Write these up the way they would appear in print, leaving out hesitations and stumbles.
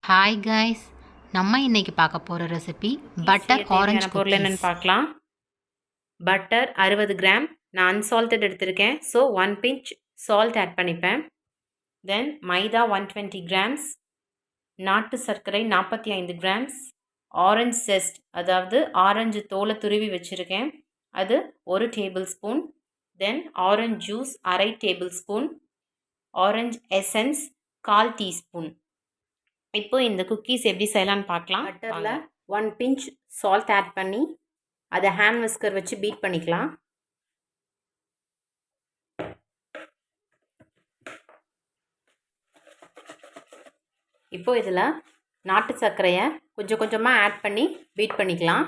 Hi guys, நம்ம இன்னைக்கு பார்க்க போகிற ரெசிபி பட்டர் ஆரஞ்சு பொருள் என்னென்னு பார்க்கலாம். பட்டர் 60 கிராம், நான் அன்சால்ட்டட் எடுத்திருக்கேன். ஸோ 1 பிஞ்ச் சால்ட் ஆட் பண்ணிப்பேன். தென் மைதா 120 கிராம்ஸ், நாட்டு சர்க்கரை 45 கிராம்ஸ், ஆரஞ்சு செஸ்ட் அதாவது ஆரஞ்சு தோலை துருவி வச்சுருக்கேன், அது 1 tablespoon. Then orange juice 1/2 tablespoon, orange essence 1/4 teaspoon. இப்போ இந்த குக்கீஸ் எப்படி செய்யலான்னு பார்க்கலாம். பட்டரில் 1 பிஞ்ச் சால்ட் ஆட் பண்ணி அதை ஹேண்ட் விஸ்கர் வச்சு பீட் பண்ணிக்கலாம். இப்போ இதில் நாட்டு சர்க்கரையை கொஞ்சம் கொஞ்சமாக ஆட் பண்ணி பீட் பண்ணிக்கலாம்.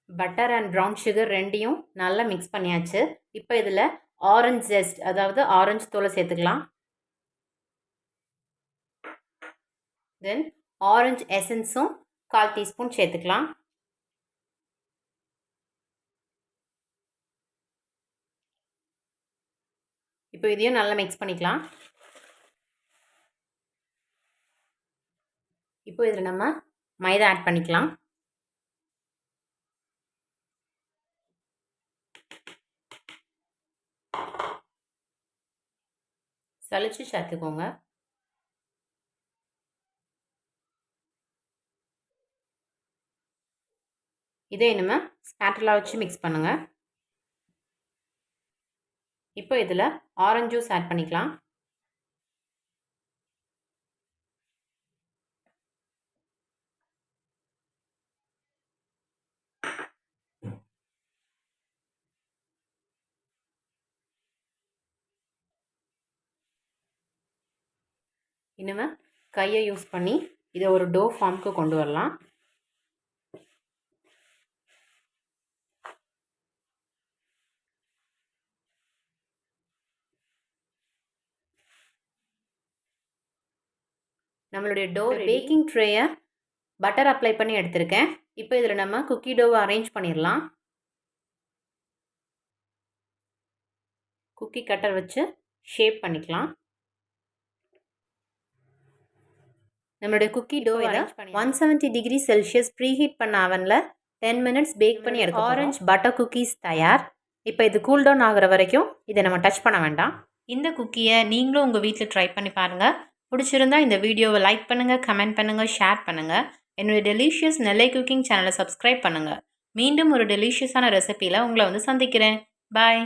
பட்டர் அண்ட் ப்ரௌன் சுகர் ரெண்டையும் நல்லா மிக்ஸ் பண்ணியாச்சு. இப்போ இதில் ஆரஞ்சு ஜெஸ்ட் அதாவது ஆரஞ்சு தோலை சேர்த்துக்கலாம். தென் ஆரஞ்சு எசன்ஸும் 1/4 டீஸ்பூன் சேர்த்துக்கலாம். இப்போ இதையும் நல்லா மிக்ஸ் பண்ணிக்கலாம். இப்போ இதில் நம்ம மைதா ஆட் பண்ணிக்கலாம். சலிச்சு சேர்த்துக்கோங்க. இதே நம்ம ஸ்பேட்டலா வச்சு மிக்ஸ் பண்ணுங்க. இப்போ இதில் ஆரஞ்சு ஜூஸ் ஆட் பண்ணிக்கலாம். இனிமே கையை யூஸ் பண்ணி இதை ஒரு டோ ஃபார்முக்கு கொண்டு வரலாம். நம்மளுடைய டோ பேக்கிங் ட்ரேயை பட்டர் அப்ளை பண்ணி எடுத்திருக்கேன். இப்போ இதில் நம்ம குக்கி டோவை அரேஞ்ச் பண்ணிடலாம். குக்கி கட்டர் வச்சு ஷேப் பண்ணிக்கலாம். நம்மளுடைய cookie dough 170 degree Celsius preheat பண்ண அவனில் 10 மினிட்ஸ் பேக் பண்ணி எடுக்க ஆரஞ்சு பட்டர் குக்கீஸ் தயார். இப்போ இது கூல் டவுன் ஆகிற வரைக்கும் இதை நம்ம டச் பண்ண வேண்டாம். இந்த குக்கியை நீங்களும் உங்கள் வீட்டில் ட்ரை பண்ணி பாருங்கள். பிடிச்சிருந்தா இந்த வீடியோவை லைக் பண்ணுங்கள், கமெண்ட் பண்ணுங்கள், ஷேர் பண்ணுங்கள். என்னுடைய டெலிஷியஸ் நெல்லை குக்கிங் சேனலை சப்ஸ்கிரைப் பண்ணுங்கள். மீண்டும் ஒரு டெலிஷியஸான ரெசிபியில் உங்களை வந்து சந்திக்கிறேன். பாய்.